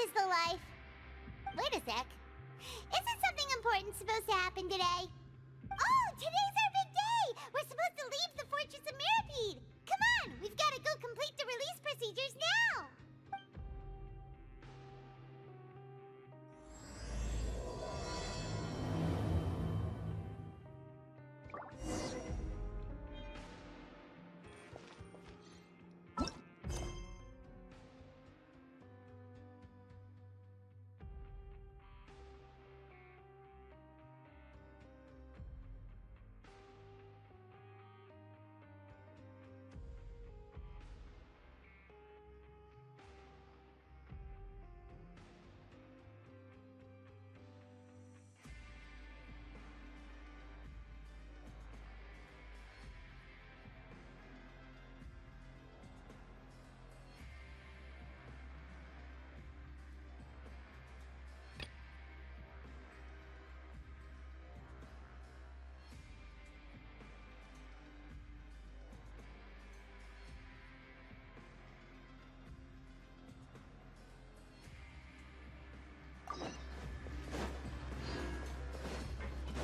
is the life. Wait a sec. Isn't something important supposed to happen today? Oh, today's our big day! We're supposed to leave the Fortress of Mirapede! Come on, we've got to go complete the release procedures now!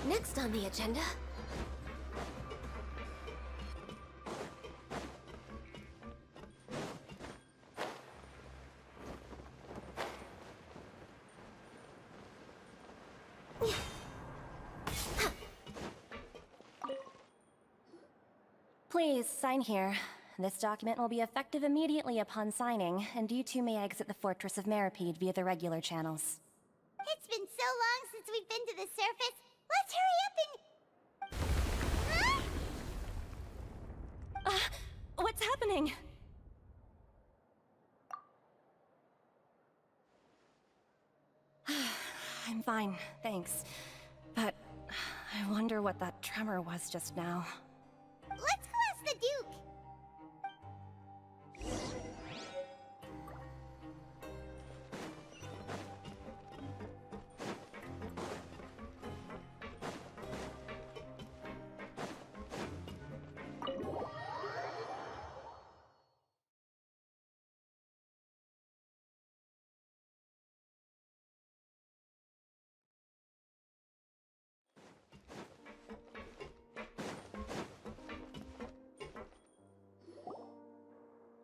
Next on the agenda... Please, sign here. This document will be effective immediately upon signing, and you two may exit the Fortress of Mirapede via the regular channels. It's been so long since we've been to the surface. Let's hurry up and... Huh? What's happening? I'm fine, thanks. But I wonder what that tremor was just now. Let's go ask the Duke.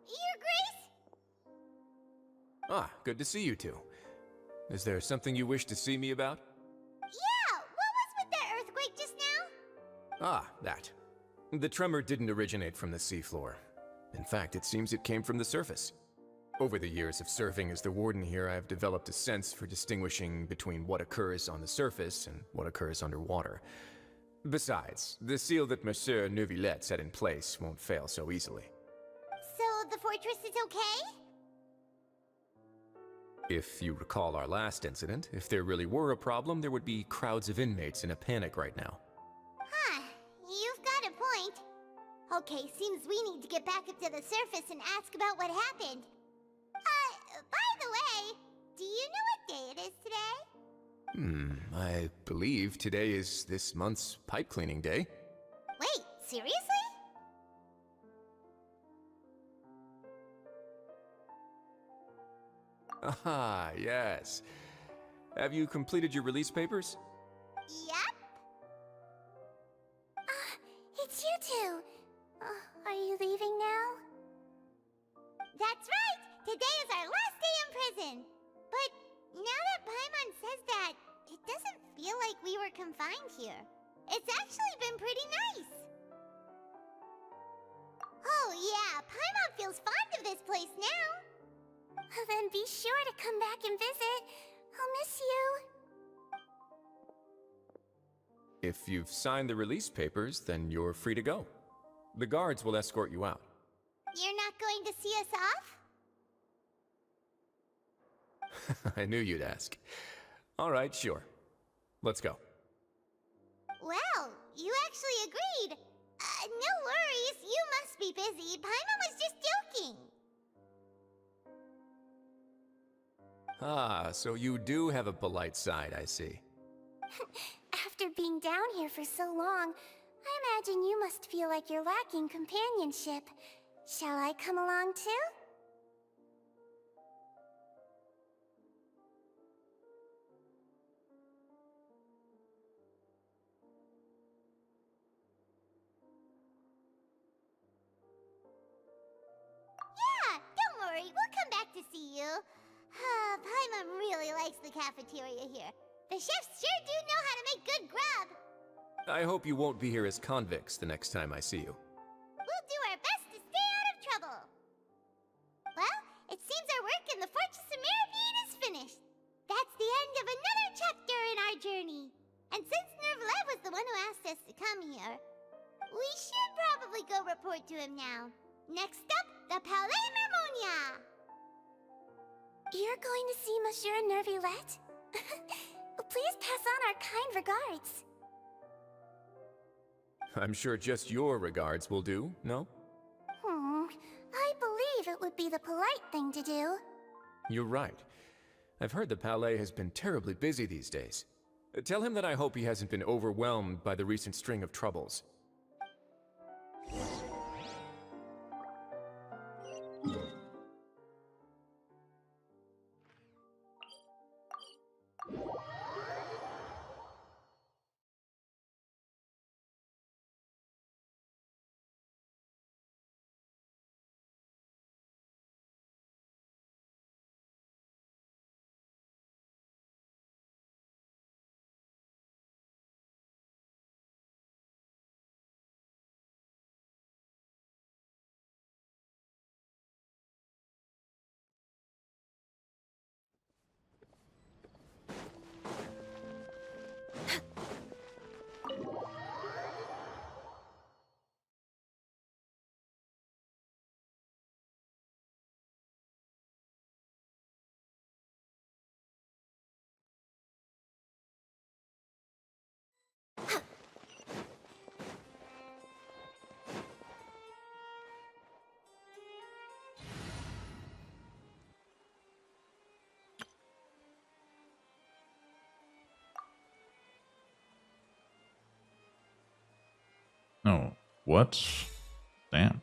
Your Grace? Ah, good to see you two. Is there something you wish to see me about? Yeah, what was with that earthquake just now? Ah, that. The tremor didn't originate from the seafloor. In fact, it seems it came from the surface. Over the years of serving as the warden here, I have developed a sense for distinguishing between what occurs on the surface and what occurs underwater. Besides, the seal that Monsieur Neuvillette set in place won't fail so easily. So the fortress is okay? If you recall our last incident, if there really were a problem, there would be crowds of inmates in a panic right now. Huh, you've got a point. Okay, seems we need to get back up to the surface and ask about what happened. By the way, do you know what day it is today? I believe today is this month's pipe cleaning day. Wait, seriously? Ah, yes. Have you completed your release papers? Yep. It's you two! Are you leaving now? That's right! Today is our last day in prison! But now that Paimon says that, it doesn't feel like we were confined here. It's actually been pretty nice! Oh yeah, Paimon feels fond of this place now! Then be sure to come back and visit. I'll miss you. If you've signed the release papers, then you're free to go. The guards will escort you out. You're not going to see us off? I knew you'd ask. All right, sure. Let's go. Well, you actually agreed. No worries, you must be busy. Paimon was just joking. Ah, so you do have a polite side, I see. After being down here for so long, I imagine you must feel like you're lacking companionship. Shall I come along too? cafeteria here. The chefs sure do know how to make good grub. I hope you won't be here as convicts the next time I see you. We'll do our best to stay out of trouble. Well, it seems our work in the Fortress of Mirapede is finished. That's the end of another chapter in our journey. And since Nervlev was the one who asked us to come here, we should probably go report to him now. Next up, the Palais Mermonia. You're going to see Monsieur Nervillette? Please pass on our kind regards. I'm sure just your regards will do, no? I believe it would be the polite thing to do. You're right. I've heard the Palais has been terribly busy these days. Tell him that I hope he hasn't been overwhelmed by the recent string of troubles. Oh, what? Damn.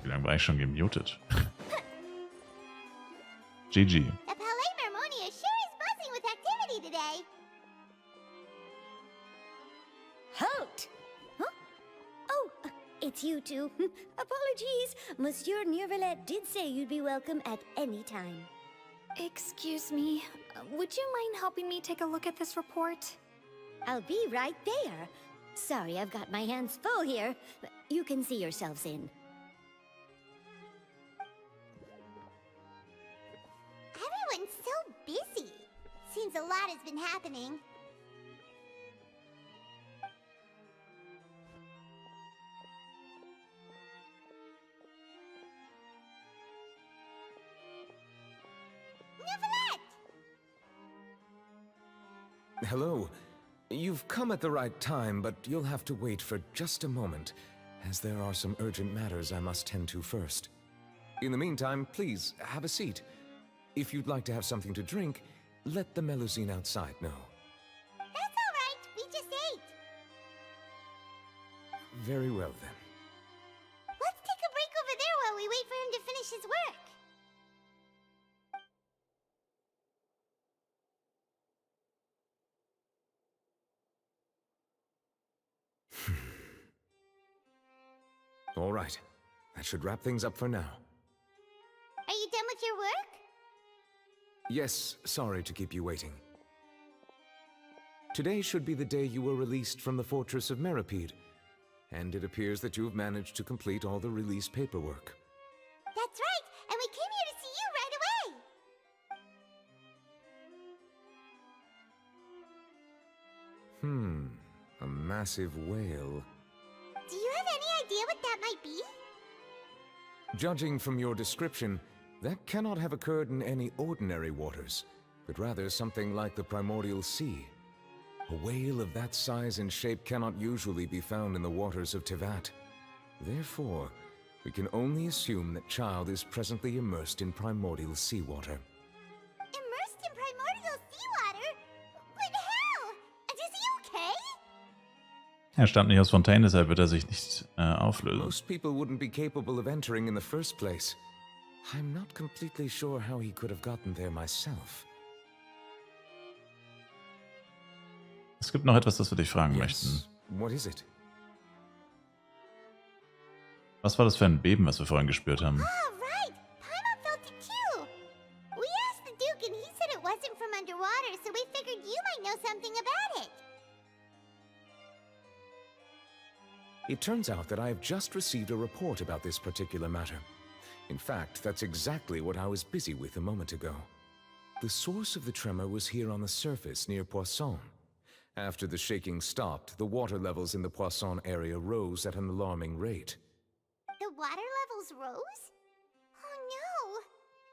Wie lange war ich schon gemutet? GG. The Palais Mermonia sure is buzzing with activity today. Halt! Huh? Oh, it's you two. Apologies. Monsieur Nervillette did say you'd be welcome at any time. Excuse me, would you mind helping me take a look at this report? I'll be right there. Sorry, I've got my hands full here. You can see yourselves in. Everyone's so busy. Seems a lot has been happening. Nervillette! Hello. You've come at the right time, but you'll have to wait for just a moment, as there are some urgent matters I must tend to first. In the meantime, please, have a seat. If you'd like to have something to drink, let the Melusine outside know. That's all right. We just ate. Very well, then. Let's take a break over there while we wait for him to finish his work. All right. That should wrap things up for now. Are you done with your work? Yes, sorry to keep you waiting. Today should be the day you were released from the Fortress of Mirapede, and it appears that you've managed to complete all the release paperwork. That's right, and we came here to see you right away. A massive whale. Do you have any idea what that might be? Judging from your description, that cannot have occurred in any ordinary waters, but rather something like the primordial sea. A whale of that size and shape cannot usually be found in the waters of Tevat. Therefore, we can only assume that Child is presently immersed in primordial seawater. Immersed in primordial seawater? But how? And is he okay? Er stammt nicht aus Fontaine, deshalb wird er sich nicht auflösen. Most people wouldn't be capable of entering in the first place. I'm not completely sure how he could have gotten there myself. Es gibt noch etwas, das wir dich fragen möchten. What is it? Was war das für ein Beben, was wir vorhin gespürt haben? Oh, right. Paimon felt it too. we figured you might know something about it. It turns out that I have just received a report about this particular matter. In fact, that's exactly what I was busy with a moment ago. The source of the tremor was here on the surface near Poisson. After the shaking stopped, the water levels in the Poisson area rose at an alarming rate. The water levels rose? Oh no!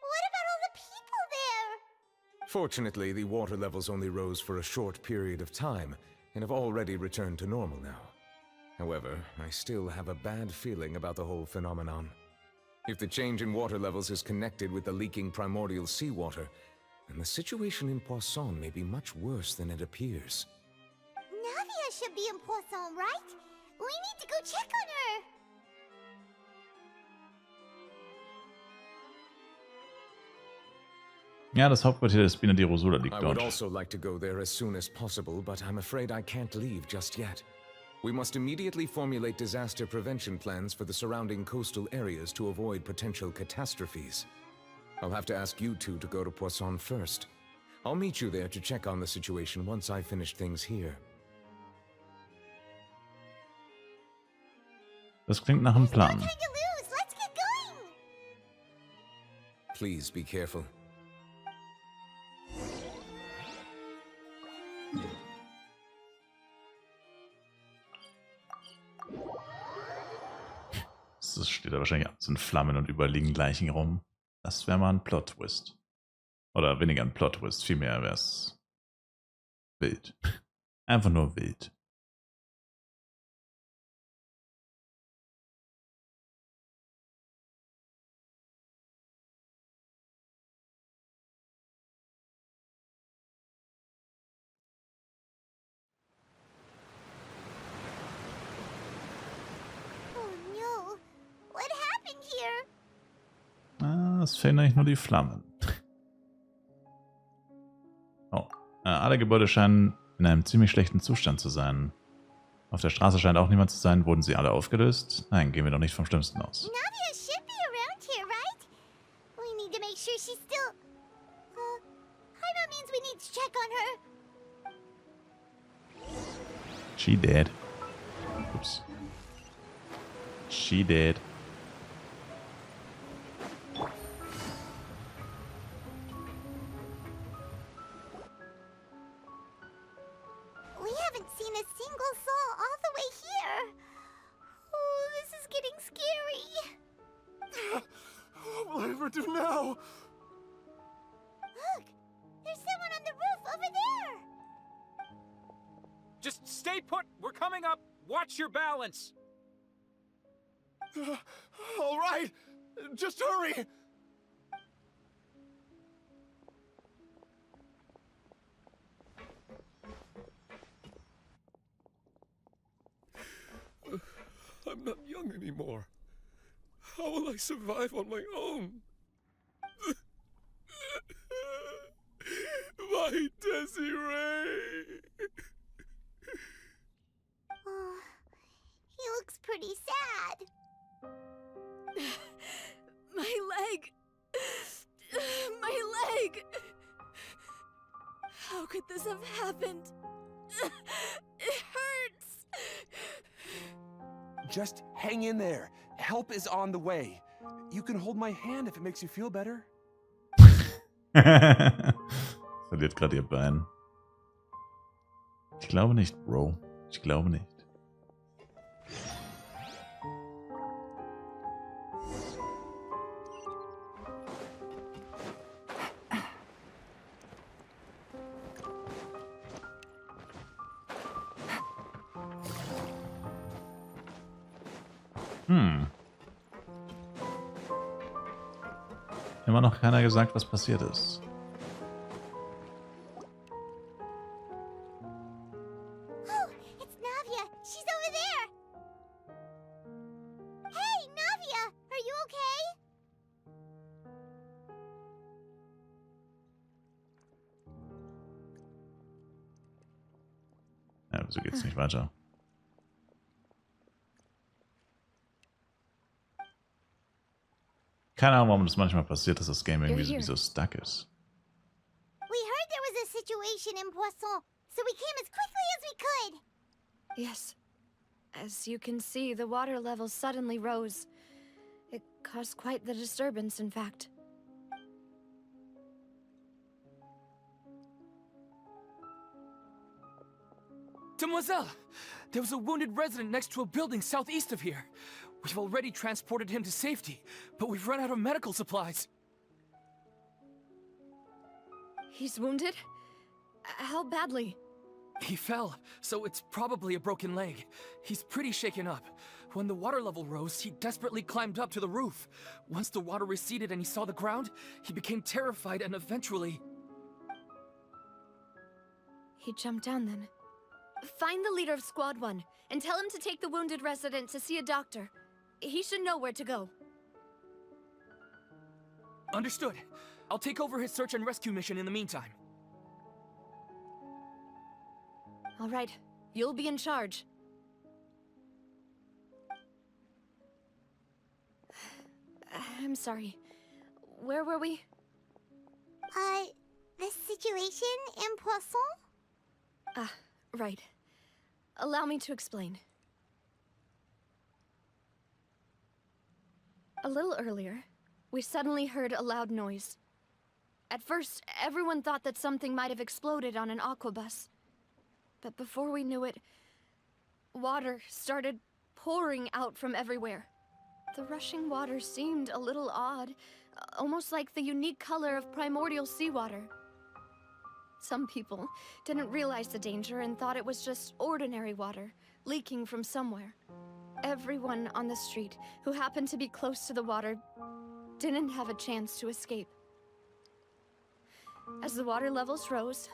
What about all the people there? Fortunately, the water levels only rose for a short period of time and have already returned to normal now. However, I still have a bad feeling about the whole phenomenon. If the change in water levels is connected with the leaking primordial seawater, then the situation in Poisson may be much worse than it appears. Navia should be in Poisson, right? We need to go check on her! Ja, das Hauptquartier der Spina di Rosula liegt I would dort. also like to go there as soon as possible, but I'm afraid I can't leave just yet. We must immediately formulate disaster prevention plans for the surrounding coastal areas to avoid potential catastrophes. I'll have to ask you two to go to Poisson first. I'll meet you there to check on the situation once I finish things here. Das klingt nach einem There's no Plan. time to lose! Let's get going! Please be careful. Das steht da wahrscheinlich alles in Flammen und überliegen Leichen rum. Das wäre mal ein Plot-Twist. Oder weniger ein Plot-Twist, vielmehr wäre es wild. Einfach nur wild. Oh no! What happened here? Ah, es fehlen eigentlich nur die Flammen. Oh, alle Gebäude scheinen in einem ziemlich schlechten Zustand zu sein. Auf der Straße scheint auch niemand zu sein. Wurden sie alle aufgelöst? Nein, gehen wir doch nicht vom Schlimmsten aus. Navia should be around here, right? We need to make sure she's still... that means we need to check on her. She dead. Oops. She dead. We haven't seen a single soul all the way here. Oh, this is getting scary. What will I ever do now? Look, there's someone on the roof over there. Just stay put. We're coming up. Watch your balance. All right, just hurry. I'm not young anymore. How will I survive on my own? My Desiree! Oh, he looks pretty sad. My leg! My leg! How could this have happened? It hurts! Just hang in there. Help is on the way. You can hold my hand if it makes you feel better. Verliert gerade ihr Bein. Ich glaube nicht, Bro. Ich glaube nicht. Immer noch keiner gesagt, was passiert ist. Oh, it's Navia. She's over there. Hey, Navia, are you okay? Ja, wieso geht's nicht weiter? Keine Ahnung, warum das manchmal passiert, dass das Game irgendwie so stuck ist. We heard there was a situation situation in Poisson, so we came as quickly as we could. Yes. As you can see, the water level suddenly rose. It caused quite the disturbance, in fact. Demoiselle! There was a wounded resident next to a building southeast of here. We've already transported him to safety, but we've run out of medical supplies. He's wounded? How badly? He fell, so it's probably a broken leg. He's pretty shaken up. When the water level rose, he desperately climbed up to the roof. Once the water receded and he saw the ground, he became terrified and eventually... He jumped down then. Find the leader of Squad 1 and tell him to take the wounded resident to see a doctor. He should know where to go. Understood. I'll take over his search and rescue mission in the meantime. All right, you'll be in charge. I'm sorry. Where were we? The situation in Poisson? Ah, right. Allow me to explain. A little earlier, we suddenly heard a loud noise. At first, everyone thought that something might have exploded on an aquabus. But before we knew it, water started pouring out from everywhere. The rushing water seemed a little odd, almost like the unique color of primordial seawater. Some people didn't realize the danger and thought it was just ordinary water, leaking from somewhere. Everyone on the street who happened to be close to the water didn't have a chance to escape. As the water levels rose,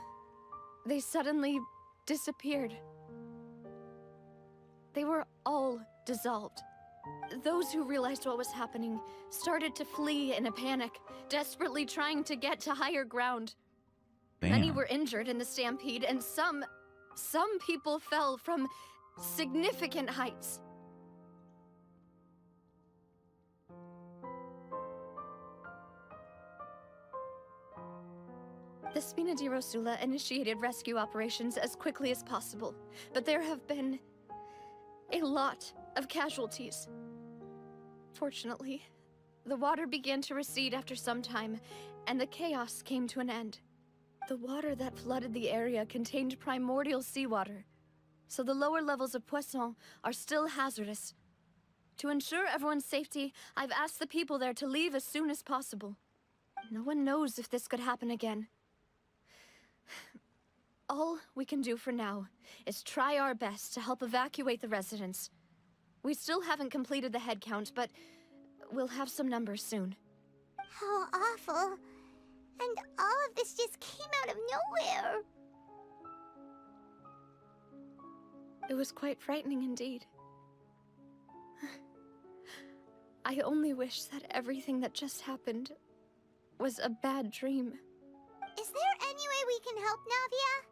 they suddenly disappeared. They were all dissolved. Those who realized what was happening started to flee in a panic, desperately trying to get to higher ground. Damn. Many were injured in the stampede, and some people fell from significant heights. The Spina di Rosula initiated rescue operations as quickly as possible, but there have been a lot of casualties. Fortunately, the water began to recede after some time, and the chaos came to an end. The water that flooded the area contained primordial seawater, so the lower levels of Poisson are still hazardous. To ensure everyone's safety, I've asked the people there to leave as soon as possible. No one knows if this could happen again. All we can do for now is try our best to help evacuate the residents. We still haven't completed the head count, but we'll have some numbers soon. How awful. And all of this just came out of nowhere. It was quite frightening indeed. I only wish that everything that just happened was a bad dream. Is there any way we can help, Navia?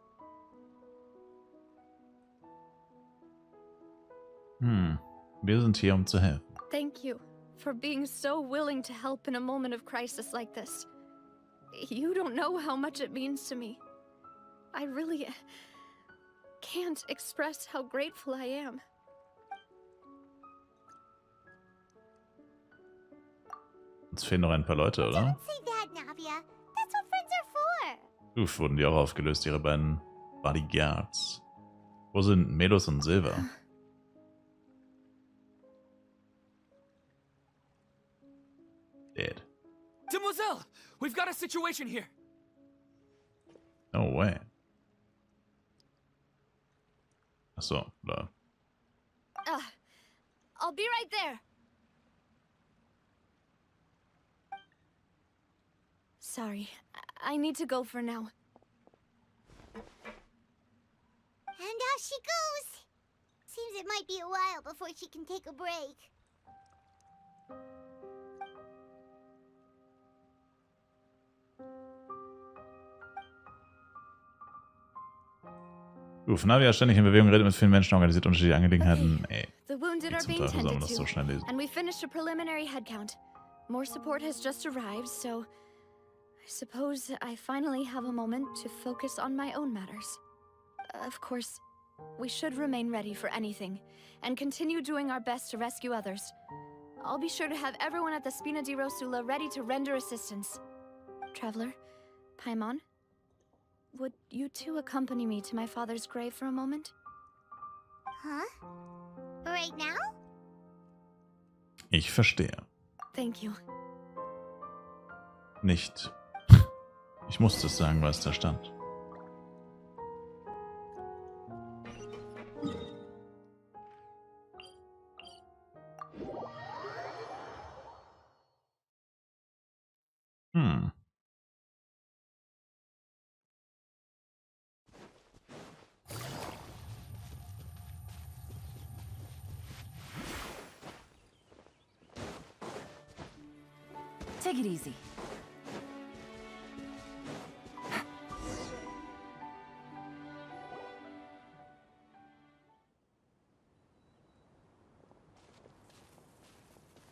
Wir sind hier, zu helfen. Thank you for being so willing to help in a moment of crisis like this. You don't know how much it means to me. I really can't express how grateful I am. Uns fehlen noch ein paar Leute, oder? Don't say that, Navia. That's what friends are for. Uff, wurden die auch aufgelöst, ihre beiden Bodyguards. Wo sind Melos und Silver? Dead. Demoiselle! We've got a situation here! No way. Achso, da. I'll be right there. Sorry, I need to go for now. And off she goes. Seems it might be a while before she can take a break. Uff, Navia ständig in Bewegung, redet mit vielen Menschen, organisiert unterschiedliche Angelegenheiten. Ey, The wounded wie are zum being Teufel soll man tended das so to, schnell lesen? and we finished a preliminary head count. More support has just arrived, so I suppose I finally have a moment to focus on my own matters. Of course, we should remain ready for anything, and continue doing our best to rescue others. I'll be sure to have everyone at the Spina di Rosula ready to render assistance. Traveler, Paimon, would you two accompany me to my father's grave for a moment? Huh? Right now? Ich verstehe. Thank you. Nicht. Ich musste es sagen, was da stand. Take it easy.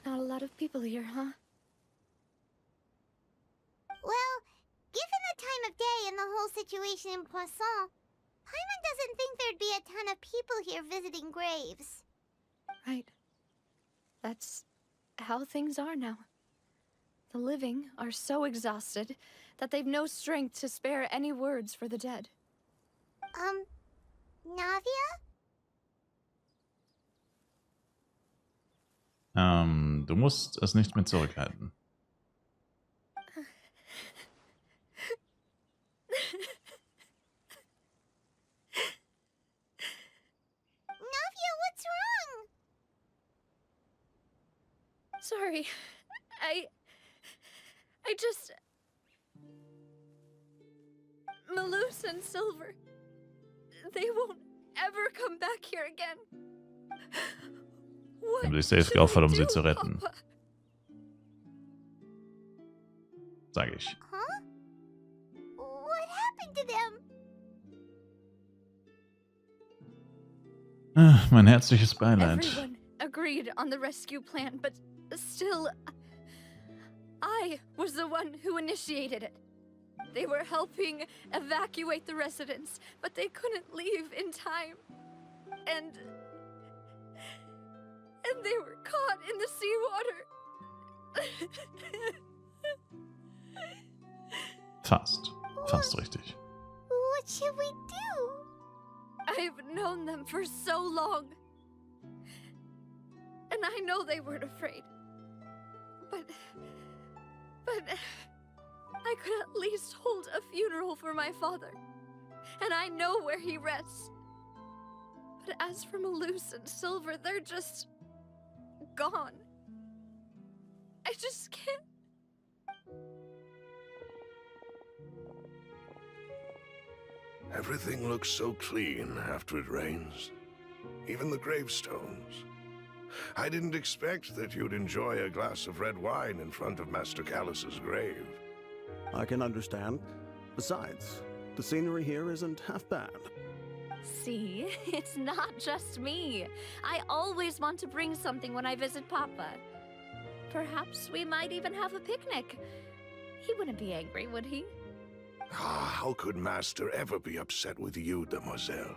Not a lot of people here, huh? Well, given the time of day and the whole situation in Poisson, Paimon doesn't think there'd be a ton of people here visiting graves. Right. That's how things are now. The living are so exhausted that they've no strength to spare any words for the dead. Navia? Du musst es nicht mehr zurückhalten. Navia, what's wrong? Sorry. I just... Malus and Silver, they won't ever come back here again. Sie haben sich selbst geopfert, um sie zu retten. Papa? Sag ich. Huh? What happened to them? Mein herzliches Beileid. Everyone agreed on the rescue plan, but still, I was the one who initiated it. They were helping evacuate the residents, but they couldn't leave in time. And they were caught in the seawater. Fast richtig. What should we do? I've known them for so long. And I know they weren't afraid. But I could at least hold a funeral for my father. And I know where he rests. But as for Malus and Silver, they're just gone. I just can't. Everything looks so clean after it rains. Even the gravestones. I didn't expect that you'd enjoy a glass of red wine in front of Master Callus's grave. I can understand. Besides, the scenery here isn't half bad. See, it's not just me. I always want to bring something when I visit Papa. Perhaps we might even have a picnic. He wouldn't be angry, would he? How could Master ever be upset with you, demoiselle?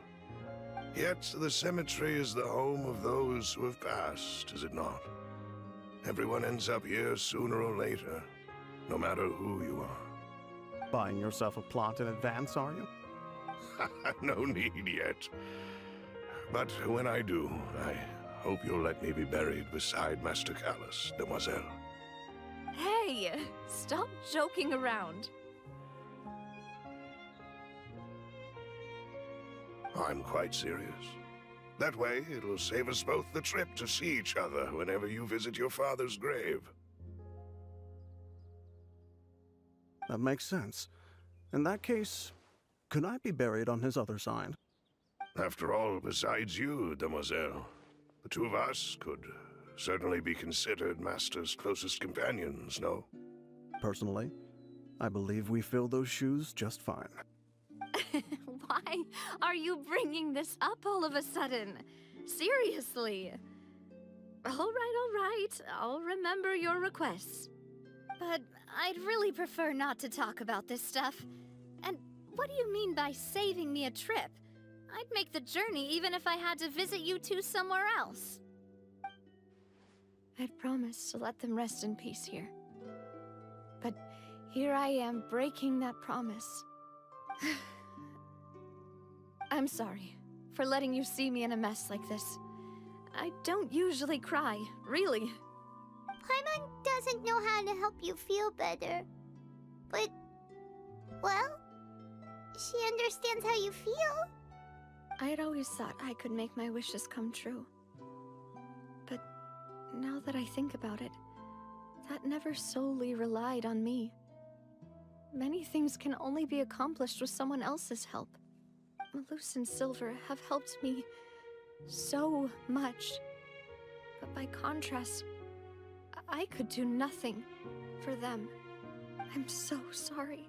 Yet the cemetery is the home of those who have passed, is it not? Everyone ends up here sooner or later, no matter who you are. Buying yourself a plot in advance, are you? No need yet. But when I do, I hope you'll let me be buried beside Master Callus, demoiselle. Hey, stop joking around. I'm quite serious. That way, it'll save us both the trip to see each other whenever you visit your father's grave. That makes sense. In that case, could I be buried on his other side? After all, besides you, demoiselle, the two of us could certainly be considered Master's closest companions, no? Personally, I believe we fill those shoes just fine. Why are you bringing this up all of a sudden? Seriously. All right. I'll remember your requests. But I'd really prefer not to talk about this stuff. And what do you mean by saving me a trip? I'd make the journey even if I had to visit you two somewhere else. I'd promised to let them rest in peace here. But here I am breaking that promise. I'm sorry for letting you see me in a mess like this. I don't usually cry, really. Paimon doesn't know how to help you feel better. But, well, she understands how you feel. I had always thought I could make my wishes come true. But now that I think about it, that never solely relied on me. Many things can only be accomplished with someone else's help. Malus and Silver have helped me so much. But by contrast, I could do nothing for them. I'm so sorry.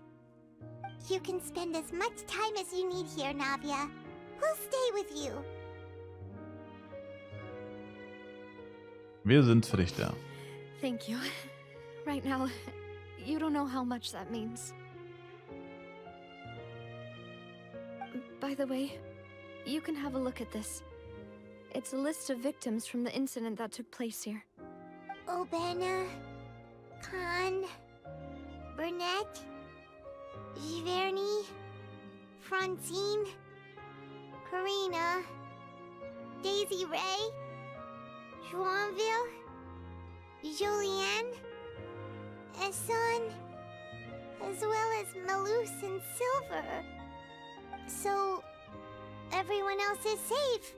You can spend as much time as you need here, Navia. We'll stay with you. Wir sind für dich da. Thank you. Right now, you don't know how much that means. By the way, you can have a look at this. It's a list of victims from the incident that took place here. Obena, Khan, Burnett, Giverny, Francine, Karina, Daisy Ray, Joinville, Julianne, Esson, as well as Malus and Silver. So, everyone else is safe.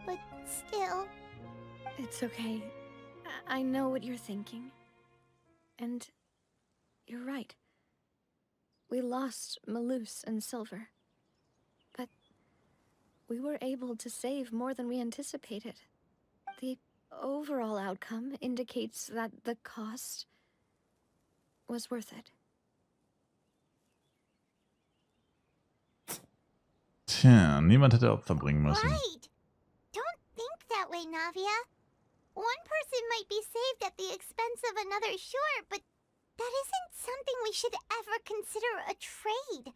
But still... It's okay. I know what you're thinking. And you're right. We lost Malus and Silver. But we were able to save more than we anticipated. The overall outcome indicates that the cost was worth it. Tja, niemand hätte Opfer bringen müssen. Right! Don't think that way, Navia. One person might be saved at the expense of another, sure, but that isn't something we should ever consider a trade.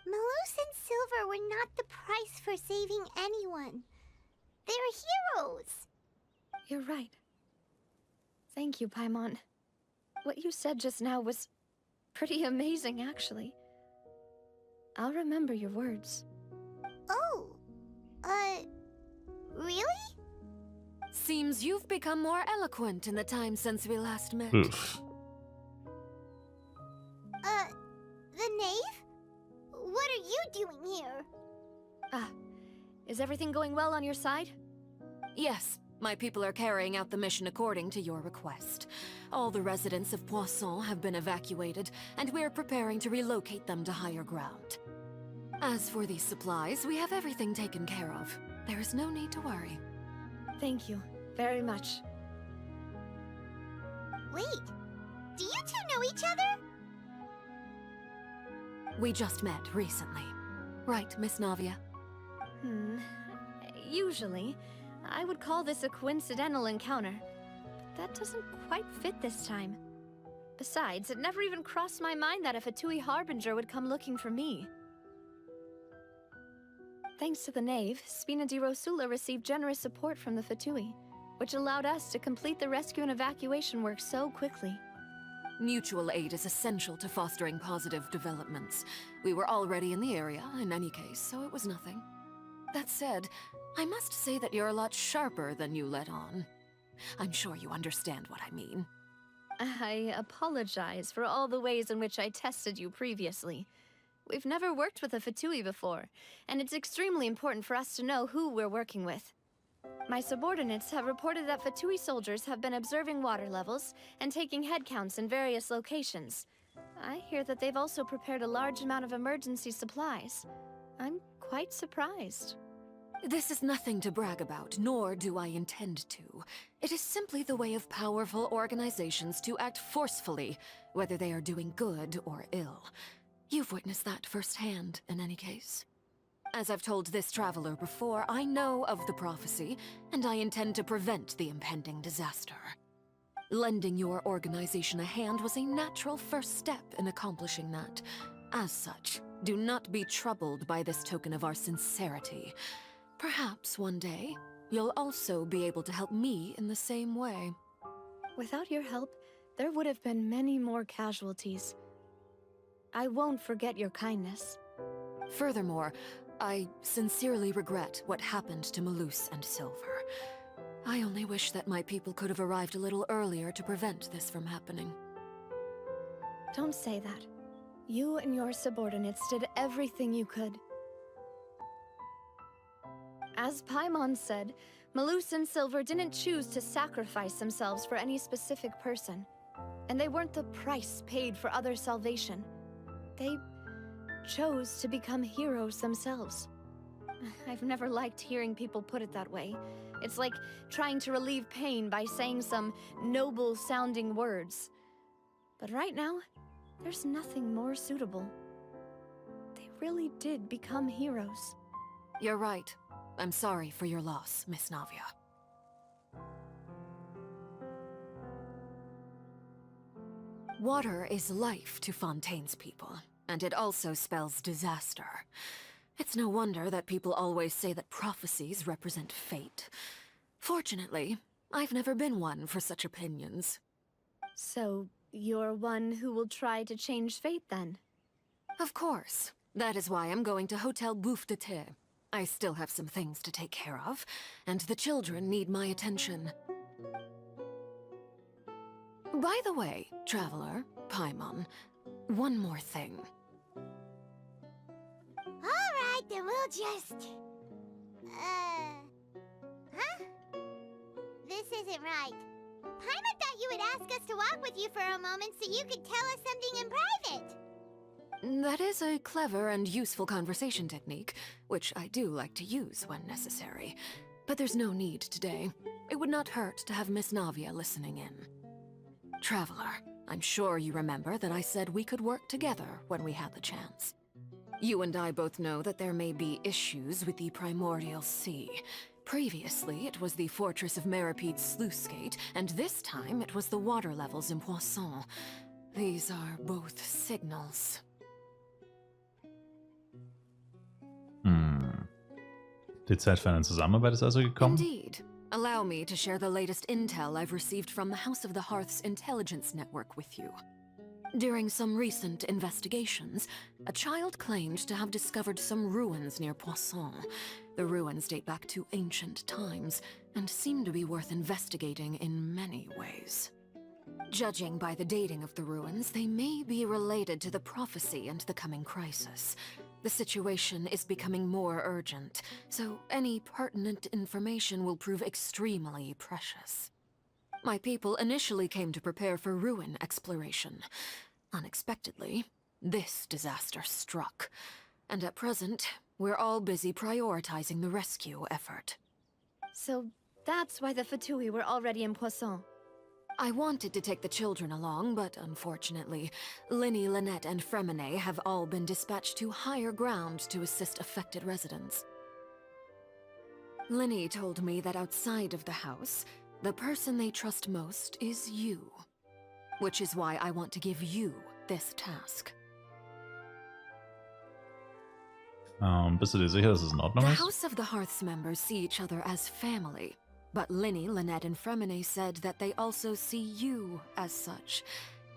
Malus and Silver were not the price for saving anyone. They're heroes. You're right. Thank you, Paimon. What you said just now was pretty amazing, actually. I'll remember your words. Oh, really? Seems you've become more eloquent in the time since we last met. Oof. The knave? What are you doing here? Is everything going well on your side? Yes, my people are carrying out the mission according to your request. All the residents of Poisson have been evacuated, and we're preparing to relocate them to higher ground. As for these supplies, we have everything taken care of. There is no need to worry. Thank you very much. Wait, do you two know each other? We just met recently. Right, Miss Navia? Usually, I would call this a coincidental encounter. But that doesn't quite fit this time. Besides, it never even crossed my mind that a Fatui Harbinger would come looking for me. Thanks to the Knave, Spina di Rosula received generous support from the Fatui, which allowed us to complete the rescue and evacuation work so quickly. Mutual aid is essential to fostering positive developments. We were already in the area, in any case, so it was nothing. That said, I must say that you're a lot sharper than you let on. I'm sure you understand what I mean. I apologize for all the ways in which I tested you previously. We've never worked with a Fatui before, and it's extremely important for us to know who we're working with. My subordinates have reported that Fatui soldiers have been observing water levels and taking head counts in various locations. I hear that they've also prepared a large amount of emergency supplies. I'm quite surprised. This is nothing to brag about, nor do I intend to. It is simply the way of powerful organizations to act forcefully, whether they are doing good or ill. You've witnessed that firsthand, in any case. As I've told this traveler before, I know of the prophecy, and I intend to prevent the impending disaster. Lending your organization a hand was a natural first step in accomplishing that. As such, do not be troubled by this token of our sincerity. Perhaps one day, you'll also be able to help me in the same way. Without your help, there would have been many more casualties. I won't forget your kindness. Furthermore, I sincerely regret what happened to Malus and Silver. I only wish that my people could have arrived a little earlier to prevent this from happening. Don't say that. You and your subordinates did everything you could. As Paimon said, Malus and Silver didn't choose to sacrifice themselves for any specific person. And they weren't the price paid for other salvation. They chose to become heroes themselves. I've never liked hearing people put it that way. It's like trying to relieve pain by saying some noble-sounding words. But right now, there's nothing more suitable. They really did become heroes. You're right. I'm sorry for your loss, Miss Navia. Water is life to Fontaine's people, and it also spells disaster. It's no wonder that people always say that prophecies represent fate. Fortunately, I've never been one for such opinions. So, you're one who will try to change fate, then? Of course. That is why I'm going to Hotel Bouffe de Thé. I still have some things to take care of, and the children need my attention. By the way, Traveler, Paimon, one more thing. Alright, then we'll just... Huh? This isn't right. Paimon thought you would ask us to walk with you for a moment so you could tell us something in private. That is a clever and useful conversation technique, which I do like to use when necessary. But there's no need today. It would not hurt to have Miss Navia listening in. Traveler, I'm sure you remember that I said we could work together when we had the chance. You and I both know that there may be issues with the Primordial Sea. Previously, it was the Fortress of Meripede's sluice gate, and this time it was the water levels in Poisson. These are both signals. Die Zeit für eine Zusammenarbeit ist also gekommen? Indeed. Allow me to share the latest intel I've received from the House of the Hearth's intelligence network with you. During some recent investigations, a child claimed to have discovered some ruins near Poisson. The ruins date back to ancient times, and seem to be worth investigating in many ways. Judging by the dating of the ruins, they may be related to the prophecy and the coming crisis. The situation is becoming more urgent, so any pertinent information will prove extremely precious. My people initially came to prepare for ruin exploration. Unexpectedly, this disaster struck, and at present, we're all busy prioritizing the rescue effort. So that's why the Fatui were already in Poisson. I wanted to take the children along, but unfortunately, Linny, Lynette, and Fremine have all been dispatched to higher ground to assist affected residents. Linny told me that outside of the house, the person they trust most is you. Which is why I want to give you this task. Bist du dir sicher, dass es in Ordnung The ist? House of the Hearth's members see each other as family. But Linny, Lynette, and Fremine said that they also see you as such,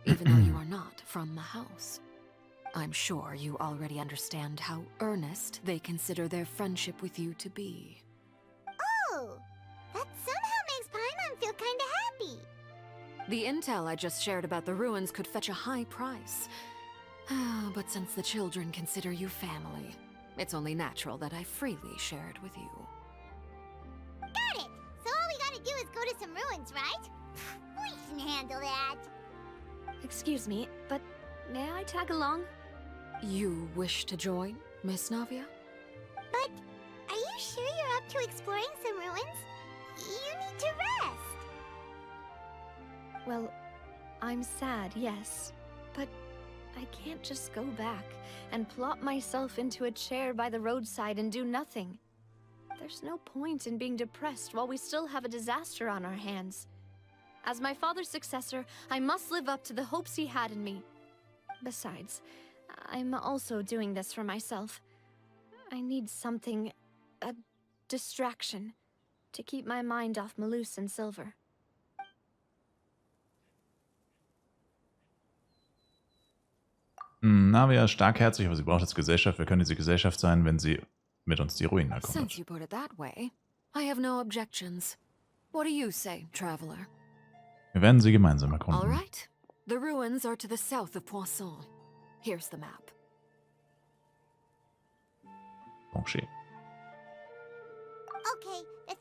even though you are not from the house. I'm sure you already understand how earnest they consider their friendship with you to be. Oh, that somehow makes Paimon feel kinda happy. The intel I just shared about the ruins could fetch a high price. But since the children consider you family, it's only natural that I freely share it with you. Got it! So all we gotta do is go to some ruins, right? We can handle that. Excuse me, but may I tag along? You wish to join, Miss Navia? But are you sure you're up to exploring some ruins? You need to rest. Well, I'm sad, yes, but I can't just go back and plop myself into a chair by the roadside and do nothing. There's no point in being depressed while we still have a disaster on our hands. As my father's successor, I must live up to the hopes he had in me. Besides, I'm also doing this for myself. I need something, a distraction, to keep my mind off Malus and Silver. Navia ist starkherzig, aber sie braucht jetzt Gesellschaft. Wir können diese Gesellschaft sein, wenn sie mit uns die Ruinen Since erkundet. you put it that way, I have no objections. What do you say, traveler? Wir werden sie gemeinsam All erkunden. right. The ruins are to the south of Poisson. Here's the map. Bon, schön. Okay, the